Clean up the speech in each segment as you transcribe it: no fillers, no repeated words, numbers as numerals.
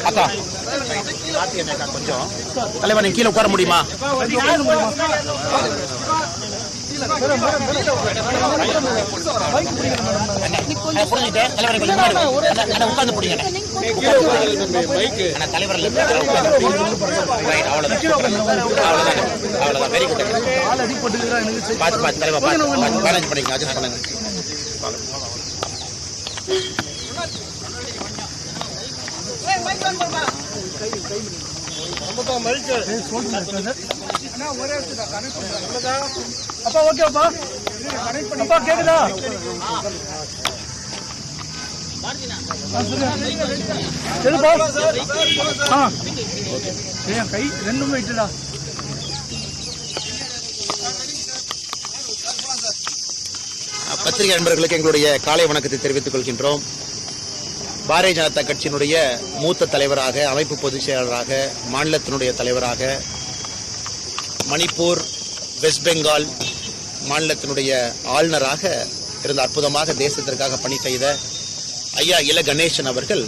அக்கா கொஞ்சம் தலைவர் நீங்க கீழே உட்கார முடியுமா? புரிஞ்சுட்டேன் தலைவரை கொஞ்சம் உட்கார்ந்து பிடிங்க தலைவர். அவ்வளவுதான் வெரி குட். பார்த்து பார்த்து தலைவர் பார்த்து மேனேஜ் பண்ணிக்கலாம். அட்ஜஸ்ட் பண்ணுங்க. அப்பா ஓகேப்பா அப்பா கேக்குதா? சரிப்பா கை ரெண்டும் வைட்டுடா. பத்திரிகை நண்பர்களுக்கு எங்களுடைய காலை வணக்கத்தை தெரிவித்துக் கொள்கின்றோம். பாரதிய ஜனதா கட்சியினுடைய மூத்த தலைவராக, அமைப்பு பொதுச் செயலாளராக, மாநிலத்தினுடைய தலைவராக, மணிப்பூர், வெஸ்ட் பெங்கால் மாநிலத்தினுடைய ஆளுநராக இருந்த அற்புதமாக தேசத்திற்காக பணி செய்த ஐயா இல கணேசன் அவர்கள்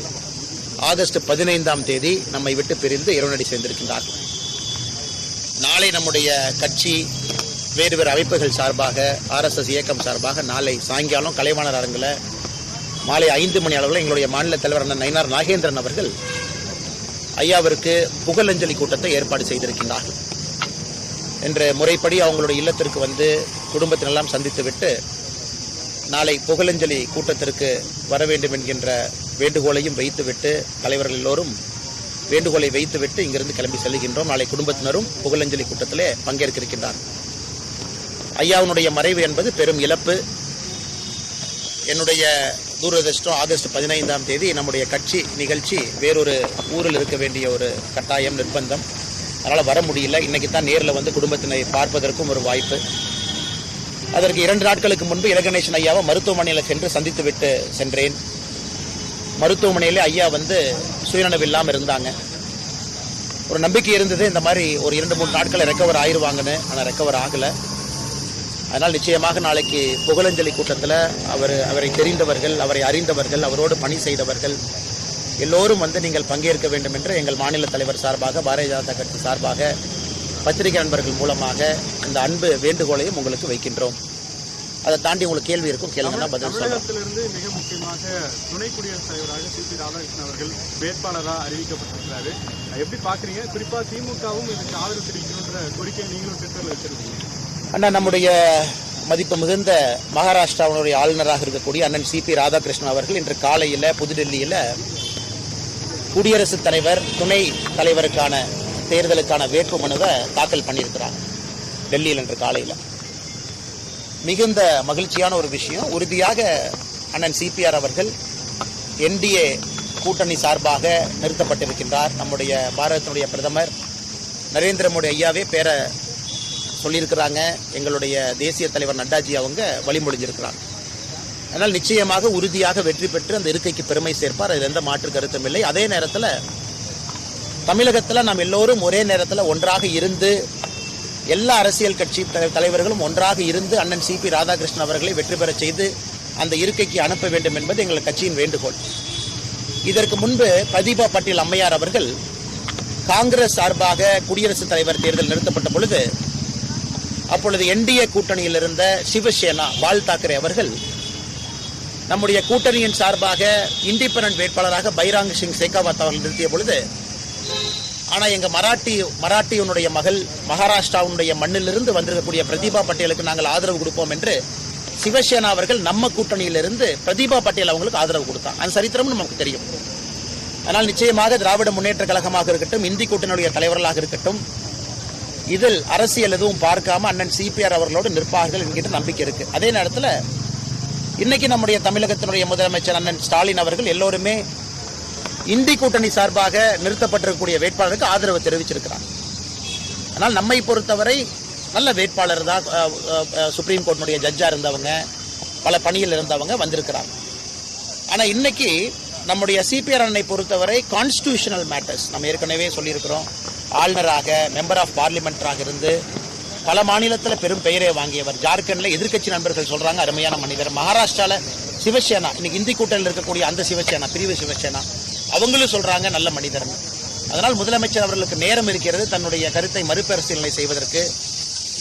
ஆகஸ்ட் 15ஆம் தேதி நம்மை விட்டு பிரிந்து இறைவனடி சேர்ந்திருக்கின்றார்கள். நாளை நம்முடைய கட்சி வேறு வேறு அமைப்புகள் சார்பாக, RSS இயக்கம் சார்பாக நாளை சாயங்காலம் கலைவாணர் அரங்கில் மாலை 5 மணி அளவில் எங்களுடைய மாநில தலைவர் அண்ணன் நயினார் நாகேந்திரன் அவர்கள் ஐயாவிற்கு புகழஞ்சலி கூட்டத்தை ஏற்பாடு செய்திருக்கின்றார்கள். என்ற முறைப்படி அவங்களுடைய இல்லத்திற்கு வந்து குடும்பத்தினெல்லாம் சந்தித்துவிட்டு நாளை புகழஞ்சலி கூட்டத்திற்கு வர வேண்டும் என்கின்ற வேண்டுகோளையும் வைத்துவிட்டு, தலைவர்கள் எல்லோரும் வேண்டுகோளை வைத்துவிட்டு இங்கிருந்து கிளம்பி செல்கின்றோம். நாளை குடும்பத்தினரும் புகழஞ்சலி கூட்டத்திலே பங்கேற்க இருக்கின்றார்கள். ஐயாவுடைய மறைவு என்பது பெரும் இழப்பு. என்னுடைய தூரதிர்ஷ்டம் ஆகஸ்ட் 15ஆம் தேதி நம்முடைய கட்சி நிகழ்ச்சி வேறொரு ஊரில் இருக்க வேண்டிய ஒரு கட்டாயம், நிர்பந்தம். அதனால் வர முடியல. இன்னைக்கு தான் நேரில் வந்து குடும்பத்தினை பார்ப்பதற்கும் ஒரு வாய்ப்பு. அதற்கு 2 நாட்களுக்கு முன்பு இலகணேசன் ஐயாவை மருத்துவமனையில் சென்று சந்தித்து விட்டு சென்றேன். மருத்துவமனையில் ஐயா வந்து சுயநனவு இல்லாமல் இருந்தாங்க. ஒரு நம்பிக்கை இருந்தது, இந்த மாதிரி ஒரு 2-3 நாட்களை ரெக்கவர் ஆயிடுவாங்கன்னு. ஆனால் ரெக்கவர் ஆகலை. அதனால் நிச்சயமாக நாளைக்கு புகழஞ்சலி கூட்டத்தில் அவரை தெரிந்தவர்கள், அவரை அறிந்தவர்கள், அவரோடு பணி செய்தவர்கள் எல்லோரும் வந்து நீங்கள் பங்கேற்க வேண்டும் என்று எங்கள் மாநில தலைவர் சார்பாக, பாரதிய ஜனதா கட்சி சார்பாக, பத்திரிகை நண்பர்கள் மூலமாக இந்த அன்பு வேண்டுகோளையும் உங்களுக்கு வைக்கின்றோம். அதை தாண்டி உங்களுக்கு கேள்வி இருக்கும், கேளுங்கன்னா பதில் சொல்லுங்கள். தமிழகத்திலிருந்து மிக முக்கியமாக துணை குடியரசுத் தலைவராக சிபி ராதாகிருஷ்ணன் அவர்கள் வேட்பாளராக அறிவிக்கப்பட்டிருக்கிறாரு. எப்படி பார்க்குறீங்க? குறிப்பாக திமுகவும் இதுக்கு ஆதரவு தெரிவிக்கணுன்ற கோரிக்கை நீங்களும் ட்விட்டரில் வச்சிருக்கீங்க. அண்ணா, நம்முடைய மதிப்பு மிகுந்த மகாராஷ்டிராவினுடைய ஆளுநராக இருக்கக்கூடிய அண்ணன் சிபி ராதாகிருஷ்ணன் அவர்கள் இன்று காலையில் புதுடெல்லியில் குடியரசுத் தலைவர், துணை தலைவருக்கான தேர்தலுக்கான வேட்பு மனுவை தாக்கல் பண்ணியிருக்கிறாங்க டெல்லியில் இன்று காலையில். மிகுந்த மகிழ்ச்சியான ஒரு விஷயம். உறுதியாக அண்ணன் சிபிஆர் அவர்கள் NDA கூட்டணி சார்பாக நிறுத்தப்பட்டிருக்கின்றார். நம்முடைய பாரதத்தினுடைய பிரதமர் நரேந்திர மோடி ஐயாவே பேர சொல்லியிருக்கிறாங்க. எங்களுடைய தேசிய தலைவர் நட்டாஜி அவங்க வழிமொழிஞ்சிருக்கிறாங்க. அதனால் நிச்சயமாக உறுதியாக வெற்றி பெற்று அந்த இருக்கைக்கு பெருமை சேர்ப்பார். அது எந்த மாற்று கருத்தும் இல்லை. அதே நேரத்தில் தமிழகத்தில் நாம் எல்லோரும் ஒரே நேரத்தில் ஒன்றாக இருந்து, எல்லா அரசியல் கட்சி தலைவர்களும் ஒன்றாக இருந்து அண்ணன் சிபி ராதாகிருஷ்ணன் அவர்களை வெற்றி பெற செய்து அந்த இருக்கைக்கு அனுப்ப வேண்டும் என்பது எங்கள் கட்சியின் வேண்டுகோள். இதற்கு முன்பு பிரதீபா பட்டேல் அம்மையார் அவர்கள் காங்கிரஸ் சார்பாக குடியரசுத் தலைவர் தேர்தல் நிறுத்தப்பட்ட பொழுது அப்பொழுது NDA கூட்டணியில் இருந்த சிவசேனா பால் தாக்கரே அவர்கள் நம்முடைய கூட்டணியின் சார்பாக இண்டிபெண்டன்ட் வேட்பாளராக பைராங் சிங் சேகாவத் அவர்கள் நிறுத்திய பொழுது, ஆனால் எங்கள் மராட்டியனுடைய மகள் மகாராஷ்டிராவுடைய மண்ணிலிருந்து வந்திருக்கக்கூடிய பிரதீபா பட்டேலுக்கு நாங்கள் ஆதரவு கொடுப்போம் என்று சிவசேனா அவர்கள் நம்ம கூட்டணியிலிருந்து பிரதீபா பட்டேல் அவங்களுக்கு ஆதரவு கொடுத்தாங்க. அந்த சரித்திரமும் நமக்கு தெரியும். அதனால் நிச்சயமாக திராவிட முன்னேற்ற கழகமாக இருக்கட்டும், இந்தி கூட்டணியுடைய தலைவர்களாக இருக்கட்டும், இதில் அரசியல் எதுவும் பார்க்காம அண்ணன் சிபிஆர் அவர்களோடு நிற்பார்கள் என்கின்ற நம்பிக்கை இருக்கு. அதே நேரத்தில் இன்னைக்கு நம்முடைய தமிழகத்தினுடைய முதலமைச்சர் அண்ணன் ஸ்டாலின் அவர்கள் எல்லோருமே இந்தி கூட்டணி சார்பாக நிறுத்தப்பட்டிருக்கக்கூடிய வேட்பாளருக்கு ஆதரவு தெரிவிச்சிருக்கிறார். ஆனால் நம்மை பொறுத்தவரை நல்ல வேட்பாளர் தான். சுப்ரீம் கோர்ட்டினுடைய ஜட்ஜா இருந்தவங்க, பல பணியில் இருந்தவங்க வந்திருக்கிறாங்க. ஆனால் இன்னைக்கு நம்முடைய சிபிஆர் அண்ணனை பொறுத்தவரை கான்ஸ்டிடியூஷனல் மேட்டர்ஸ் நம்ம ஏற்கனவே சொல்லியிருக்கிறோம். ஆளுநராக, மெம்பர் ஆஃப் பார்லிமெண்டராக இருந்து பல மாநிலத்தில் பெரும் பெயரை வாங்கியவர். ஜார்க்கண்டில் எதிர்க்கட்சி நண்பர்கள் சொல்றாங்க அருமையான மனிதர். மகாராஷ்டிராவில் சிவசேனா, இன்னைக்கு இந்தி கூட்டணியில் இருக்கக்கூடிய அந்த சிவசேனா, பிரிவு சிவசேனா, அவங்களும் சொல்றாங்க நல்ல மனிதர்னு. அதனால் முதலமைச்சர் அவர்களுக்கு நேரம் இருக்கிறது தன்னுடைய கருத்தை மறுபரிசீலனை செய்வதற்கு.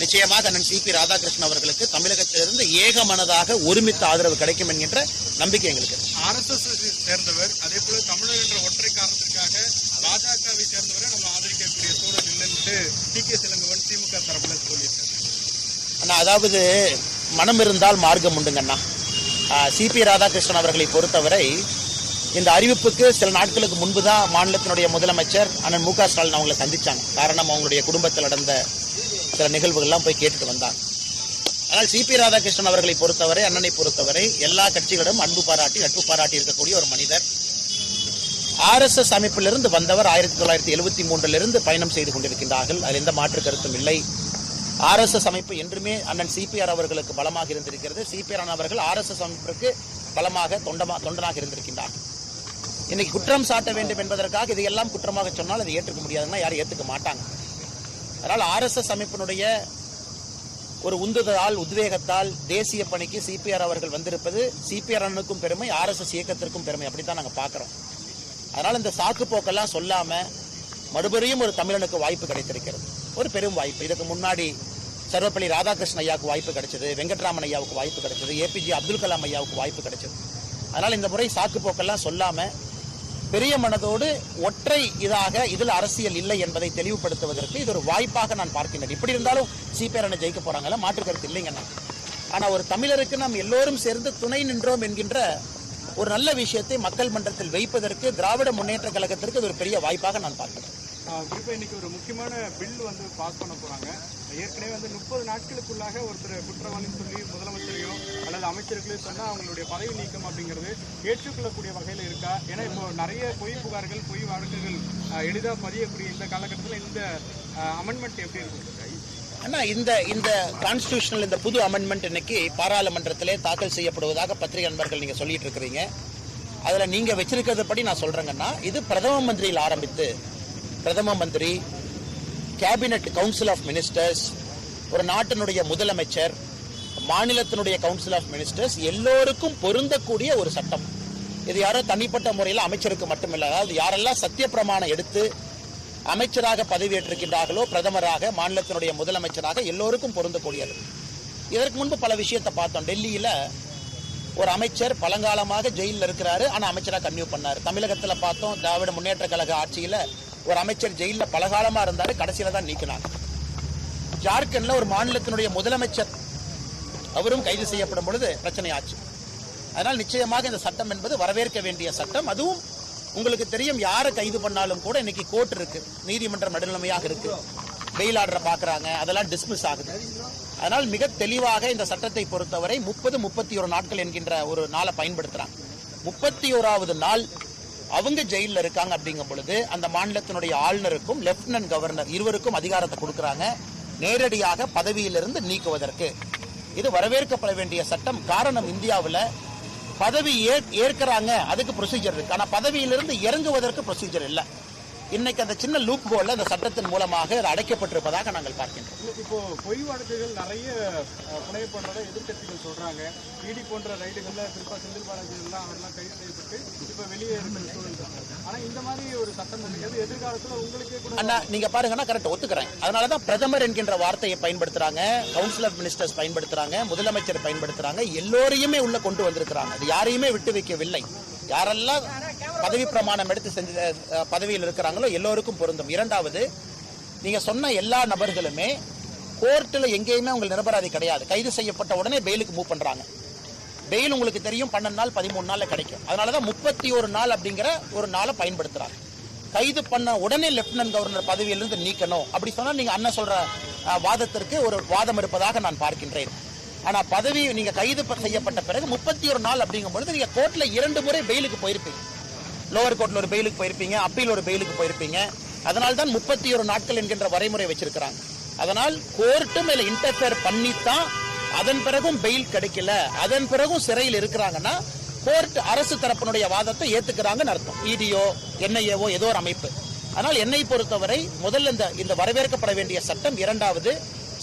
நிச்சயமாக அண்ணன் சிபி ராதாகிருஷ்ணன் அவர்களுக்கு தமிழகத்திலிருந்து ஏகமனதாக ஒருமித்த ஆதரவு கிடைக்கும் என்கின்ற நம்பிக்கை எங்களுக்கு. RSS சேர்ந்தவர், அதே போல தமிழர் என்ற ஒற்றை காரணத்திற்காக பாஜகவை சேர்ந்தவரை நம்ம ஆதரிக்கக்கூடிய சூழல் இல்லைன்ட்டு TK இளங்கோவன் திமுக தரப்புல சொல்லியிருக்காங்க. அண்ணா, அதாவது மனம் இருந்தால் மார்க்கம் உண்டுங்கண்ணா. சிபி ராதாகிருஷ்ணன் அவர்களை பொறுத்தவரை இந்த அறிவிப்புக்கு சில நாட்களுக்கு முன்பு தான் மாநிலத்தினுடைய முதலமைச்சர் அண்ணன் மு க ஸ்டாலின் அவங்களை சந்திச்சாங்க. காரணம், அவங்களுடைய குடும்பத்தில் நடந்த சில நிகழ்வுகள்லாம் போய் கேட்டுட்டு வந்தாங்க. ஆனால் சிபி ராதாகிருஷ்ணன் அவர்களை பொறுத்தவரை, அண்ணனை பொறுத்தவரை எல்லா கட்சிகளிடம் அன்பு பாராட்டி நட்பு பாராட்டி இருக்கக்கூடிய ஒரு மனிதர். RSS அமைப்பிலிருந்து வந்தவர் 1973 பயணம் செய்து கொண்டிருக்கின்றார்கள். அதில் எந்த மாற்று கருத்தும் இல்லை. RSS அமைப்பு என்றுமே அண்ணன் CPR அவர்களுக்கு பலமாக இருந்திருக்கிறது. CPR அவர்கள் RSS அமைப்பிற்கு பலமாக தொண்டனாக இருந்திருக்கின்றார்கள். இன்னைக்கு குற்றம் சாட்ட வேண்டும் என்பதற்காக இதையெல்லாம் குற்றமாக சொன்னால் அதை ஏற்றுக்க முடியாதுன்னா யாரும் ஏற்றுக்க மாட்டாங்க. அதனால் RSS அமைப்பினுடைய ஒரு உந்துதலால், உத்வேகத்தால் தேசிய பணிக்கு CPR அவர்கள் வந்திருப்பது CPR அண்ணனுக்கும் பெருமை, RSS இயக்கத்திற்கும் பெருமை. அப்படித்தான் நாங்கள் பார்க்கிறோம். அதனால் இந்த சாக்கு போக்கெல்லாம் சொல்லாம மறுபடியும் ஒரு தமிழனுக்கு வாய்ப்பு கிடைத்திருக்கிறது, ஒரு பெரும் வாய்ப்பு. இதுக்கு முன்னாடி சர்வப்பள்ளி ராதாகிருஷ்ணன் ஐயாவுக்கு வாய்ப்பு கிடைச்சது, வெங்கட்ராமன் ஐயாவுக்கு வாய்ப்பு கிடைச்சது, APJ அப்துல் கலாம் ஐயாவுக்கு வாய்ப்பு கிடைச்சது. அதனால் இந்த முறை சாக்கு போக்கெல்லாம் சொல்லாம பெரிய மனதோடு ஒற்றை இதில் அரசியல் இல்லை என்பதை தெளிவுபடுத்துவதற்கு இது ஒரு வாய்ப்பாக நான் பார்க்கின்றேன். இப்படி இருந்தாலும் CPR அண்ணன் ஜெயிக்க போறாங்கல்ல, மாற்று கருத்து இல்லைங்கண்ணா. ஆனா ஒரு தமிழருக்கு நாம் எல்லோரும் சேர்ந்து துணை நின்றோம் என்கின்ற ஒரு நல்ல விஷயத்தை மக்கள் மன்றத்தில் வைப்பதற்கு திராவிட முன்னேற்ற கழகத்திற்கு இது ஒரு பெரிய வாய்ப்பாக நான் பார்க்கிறேன். குறிப்பா இன்னைக்கு ஒரு முக்கியமான பில் பாஸ் பண்ண போறாங்க. ஏற்கனவே 30 நாட்களுக்குள்ளாக ஒருத்தர் குற்றவாளின்னு சொல்லி முதலமைச்சரையோ அல்லது அமைச்சர்களையோ சொன்னா அவங்களுடைய பதவி நீக்கம் அப்படிங்கிறது ஏற்றுக்கொள்ளக்கூடிய வகையில் இருக்கா? ஏன்னா இப்போ நிறைய பொய் புகார்கள், பொய் வழக்குகள் எளிதாக பதியக்கூடிய இந்த காலகட்டத்தில் இந்த அமெண்ட்மெண்ட் எப்படி இருக்கும்? ஆனா இந்த கான்ஸ்டிடியூஷனல் இந்த புது அமெண்ட்மெண்ட் இன்னைக்கு பாராளுமன்றத்திலே தாக்கல் செய்யப்படுவதாக பத்திரிகை நண்பர்கள் நீங்க சொல்லிட்டு இருக்கிறீங்க. அதுல நீங்க வச்சிருக்கிறது படி நான் சொல்றேங்கன்னா, இது பிரதம மந்திரியில் ஆரம்பித்து பிரதம மந்திரி, கேபினட், கவுன்சில் ஆஃப் மினிஸ்டர்ஸ், ஒரு நாட்டினுடைய முதலமைச்சர், மாநிலத்தினுடைய கவுன்சில் ஆஃப் மினிஸ்டர்ஸ் எல்லோருக்கும் பொருந்தக்கூடிய ஒரு சட்டம். இது யாரோ தனிப்பட்ட முறையில் அமைச்சருக்கு மட்டுமில்லை, அதாவது யாரெல்லாம் சத்திய பிரமாணம் எடுத்து அமைச்சராக பதவியேற்றிருக்கின்றார்களோ, பிரதமராக, மாநிலத்தினுடைய முதலமைச்சராக எல்லோருக்கும் பொருந்தக்கூடியது. இதற்கு முன்பு பல விஷயத்தை பார்த்தோம். டெல்லியில ஒரு அமைச்சர் பழங்காலமாக ஜெயிலில் இருக்கிறாரு, ஆனா அமைச்சராக கன்டினியூ பண்ணாரு. தமிழகத்துல பார்த்தோம், திராவிட முன்னேற்ற கழக ஆட்சியில ஒரு அமைச்சர் ஜெயில பலகாலமா இருந்தாரு, கடைசியில தான் நீக்கினாங்க. ஜார்க்கண்ட்ல ஒரு மாநிலத்தினுடைய முதலமைச்சர் அவரும் கைது செய்யப்படும் பொழுது பிரச்சனை ஆச்சு. அதனால் நிச்சயமாக இந்த சட்டம் என்பது வரவேற்க வேண்டிய சட்டம். அதுவும் உங்களுக்கு தெரியும், யாரை கைது பண்ணாலும் கூட இன்னைக்கு கோர்ட் இருக்கு, நீதிமன்றம் நடுநிலைமையாக இருக்கு, பெயில் ஆர்டரை பாக்குறாங்க, அதெல்லாம் டிஸ்மிஸ் ஆகுது. அதனால் மிக தெளிவாக இந்த சட்டத்தை பொறுத்தவரை 31 நாட்கள் என்கின்ற ஒரு நாளை பயன்படுத்துறாங்க. 31வது நாள் அவங்க ஜெயிலில் இருக்காங்க. அப்படிங்கும் பொழுது அந்த மாநிலத்தினுடைய ஆளுநருக்கும் லெப்டினன்ட் கவர்னர் இருவருக்கும் அதிகாரத்தை கொடுக்கறாங்க, நேரடியாக பதவியிலிருந்து நீக்குவதற்கு. இது வரவேற்கப்பட வேண்டிய சட்டம். காரணம், இந்தியாவில் பதவி ஏற்கிறாங்க, அதுக்கு ப்ரொசீஜர் இருக்கு. ஆனா பதவியிலிருந்து இறங்குவதற்கு ப்ரொசீஜர் இல்லை. இன்னைக்கு அந்த சின்ன லூப் கோல்ல அந்த சட்டத்தின் மூலமாக அது அடைக்கப்பட்டிருப்பதாக நாங்கள் பார்க்கின்றோம். இப்போ பொய் வழக்குகள் நிறைய புனையப்படுறதை எதிர்கட்சிகள் சொல்றாங்க. இடி போன்ற ரைடுகள்ல குறிப்பா செந்தில் பாலாஜி எல்லாம் அவரெல்லாம் கைது செய்யப்பட்டு இப்ப வெளியே இருக்கிற சூழல். ஆனா இந்த மாதிரி ஒரு சட்டம் இருக்கிறது எதிர்காலத்துல உங்களுக்கே கூட. அண்ணா நீங்க பாருங்கன்னா கரெக்ட் ஒத்துக்கிறேன். அதனாலதான் பிரதமர் என்கின்ற வார்த்தையை பயன்படுத்துறாங்க, கவுன்சில் ஆஃப் மினிஸ்டர்ஸ் பயன்படுத்துறாங்க, முதலமைச்சர் பயன்படுத்துறாங்க, எல்லோரையுமே உள்ள கொண்டு வந்திருக்கிறாங்க. அது யாரையுமே விட்டு வைக்கவில்லை. யாரெல்லாம் பதவி பிரமாணம் எடுத்து செஞ்ச பதவியில் இருக்கிறாங்களோ எல்லோருக்கும் பொருந்தும். இரண்டாவது, நீங்க சொன்ன எல்லா நபர்களுமே கோர்ட்டில் எங்கேயுமே உங்கள் நிரபராதி கிடையாது. கைது செய்யப்பட்ட உடனே பெயிலுக்கு மூவ் பண்றாங்க. பெயில் உங்களுக்கு தெரியும் 12 நாள் 13 நாள்ல கிடைக்கும். அதனாலதான் 31 நாள் அப்படிங்கிற ஒரு நாளை பயன்படுத்துறாங்க. கைது பண்ண உடனே லெப்டினன்ட் கவர்னர் பதவியிலிருந்து நீக்கணும் அப்படி சொன்னா நீங்க அண்ணன் சொல்ற வாதத்திற்கு ஒரு வாதம் இருப்பதாக நான் பார்க்கின்றேன். ஆனா பதவி நீங்க கைது செய்யப்பட்ட பிறகு 31 நாள் அப்படிங்கும் பொழுது நீங்க கோர்ட்ல 2 முறை பெயிலுக்கு போயிருப்பீங்க. லோவர் கோர்ட்ல ஒரு பெயிலுக்கு போயிருப்பீங்க, அப்பீல் ஒரு பெயிலுக்கு போயிருப்பீங்க. அதனால தான் 31 நாட்கள் என்கின்ற வரைமுறை வச்சிருக்கிறாங்க. அதனால் கோர்ட்டு மேல இன்டர்ஃபியர் பண்ணித்தான் அதன் பிறகும் பெயில் கிடைக்கல, அதன் பிறகும் சிறையில் இருக்கிறாங்கன்னா கோர்ட் அரசு தரப்பினுடைய வாதத்தை ஏத்துக்கிறாங்கன்னு அர்த்தம். இடியோ NIAவோ ஏதோ ஒரு அமைப்பு. அதனால் என்னை பொறுத்தவரை முதல்ல இந்த வரவேற்கப்பட வேண்டிய சட்டம். இரண்டாவது,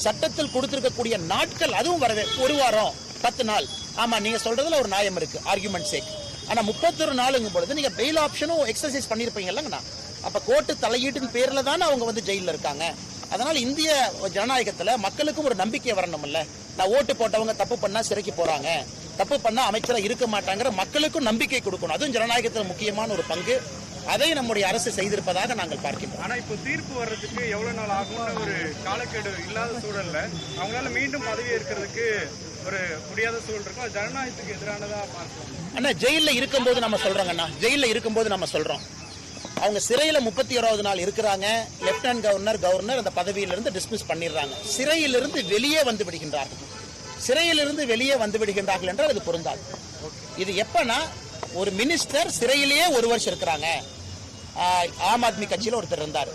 சட்டத்தில் கொடுத்திருக்கக்கூடிய நாட்கள், அதுவும் ஒரு வாரம் 10 நாள். ஆமா, நீங்க சொல்றதுல ஒரு நியாயம் இருக்கு, ஆர்குமெண்ட் சேக். ஆனா 31 நாளுங்கும் பொழுது நீங்க பெயில் ஆப்ஷனும் எக்ஸசைஸ் பண்ணிருப்பீங்கல்லங்கண்ணா. அப்ப கோர்ட்டு தலையீட்டின் பேர்ல தானே அவங்க வந்து ஜெயில இருக்காங்க. அதனால இந்திய ஜனநாயகத்துல மக்களுக்கும் ஒரு நம்பிக்கை வரணும்ல. நான் ஓட்டு போட்டவங்க தப்பு பண்ணா சிறைக்கு போறாங்க, தப்பு பண்ணா அமைச்சரா இருக்க மாட்டாங்கிற மக்களுக்கும் நம்பிக்கை கொடுக்கணும். அதுவும் ஜனநாயகத்துல முக்கியமான ஒரு பங்கு. அதை நம்முடைய அரசு செய்திருப்பதாக நாங்கள் பார்க்கின்றோம். ஆனா இப்போ தீர்ப்பு வர்றதுக்கு எவ்வளவு நாள் ஆகும்னு ஒரு காலக்கெடு இல்லாத சூழல்ல அவங்களால மீண்டும் பதவி ஏற்கிறதுக்கு ஒரு முடியாத சூழல் இருக்கும். அது ஜனநாயகத்துக்கு எதிரானதா பார்க்கலாம். அண்ணா ஜெயில இருக்கும்போது நம்ம சொல்றோங்கண்ணா, ஜெயில இருக்கும்போது நம்ம சொல்றோம் அவங்க சிறையில 31வது நாள் இருக்கிறாங்க. லெப்டினன்ட் கவர்னர் அந்த பதவியிலிருந்து டிஸ்மிஸ் பண்ணிடுறாங்க. சிறையிலிருந்து வெளியே வந்து விடுகின்றார்கள். சிறையிலிருந்து வெளியே வந்து விடுகின்றார்கள் என்றால் அது பொருந்தாது. இது எப்பனா ஒரு மினிஸ்டர் சிறையிலேயே 1 வருஷம் இருக்கிறாங்க. ஆம் ஆத்மி கட்சியில் ஒருத்தர் இருந்தார்,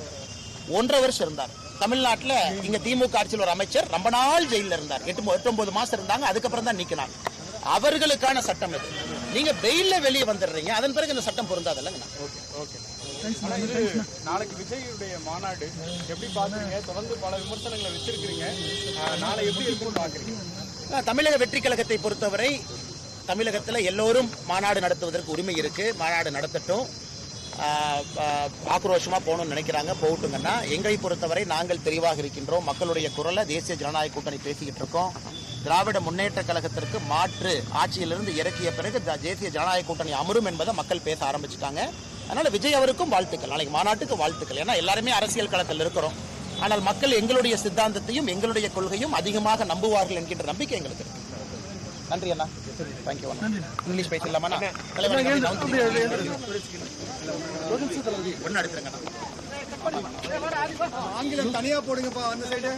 1.5 வருஷம் இருந்தார். தமிழ்நாட்டில் இங்க திமுக ஆட்சியில் ஒரு அமைச்சர் ரொம்ப நாள் ஜெயிலில் இருந்தார், 8-9 மாசம் இருந்தாங்க. அதுக்கப்புறம் தான் நீக்கினாங்க. அவர்களுக்கான சட்டம் இது. நீங்க பெயில்ல வெளியே வந்துடுறீங்க, அதன் பிறகு இந்த சட்டம் பொருந்தாது இல்லைங்க. ஆனா இது நாளைக்கு விஜயுடைய மாநாடு எப்படி பாக்குறீங்க? தொடர்ந்து பல விமர்சனங்களை வச்சிருக்கீங்க, நாளை எப்படி இருக்கும்னு பாக்குறீங்க? தமிழக வெற்றி கழகத்தை பொறுத்தவரை தமிழகத்தில் எல்லோரும் மாநாடு நடத்துவதற்கு உரிமை இருக்கு. மாநாடு நடத்தட்டும். ஆக்ரோஷமா போகணும்னு நினைக்கிறாங்க, போகட்டுங்கன்னா. எங்களை பொறுத்தவரை நாங்கள் தெளிவாக இருக்கின்றோம். மக்களுடைய குரலை தேசிய ஜனநாயக கூட்டணி பேசிக்கிட்டு இருக்கோம். திராவிட முன்னேற்ற கழகத்திற்கு மாற்று ஆட்சியிலிருந்து இறக்கிய பிறகு தேசிய ஜனநாயக கூட்டணி அமரும் என்பதை மக்கள் பேச ஆரம்பிச்சுட்டாங்க. அதனால விஜய் அவருக்கும் வாழ்த்துக்கள், நாளைக்கு மாநாட்டுக்கு வாழ்த்துக்கள். ஏன்னா எல்லாருமே அரசியல் களத்தில் இருக்கிறோம். ஆனால் மக்கள் எங்களுடைய சித்தாந்தத்தையும் எங்களுடைய கொள்கையும் அதிகமாக நம்புவார்கள் என்கின்ற நம்பிக்கை எங்களுக்கு இருக்கு. நன்றி அண்ணா. தேங்க்யூ அண்ணா. இங்கிலீஷ் பேசலாமா? ஒன்னு எடுத்துருங்க. ஆங்கிலம் தனியா போடுங்கப்பா அந்த சைடு.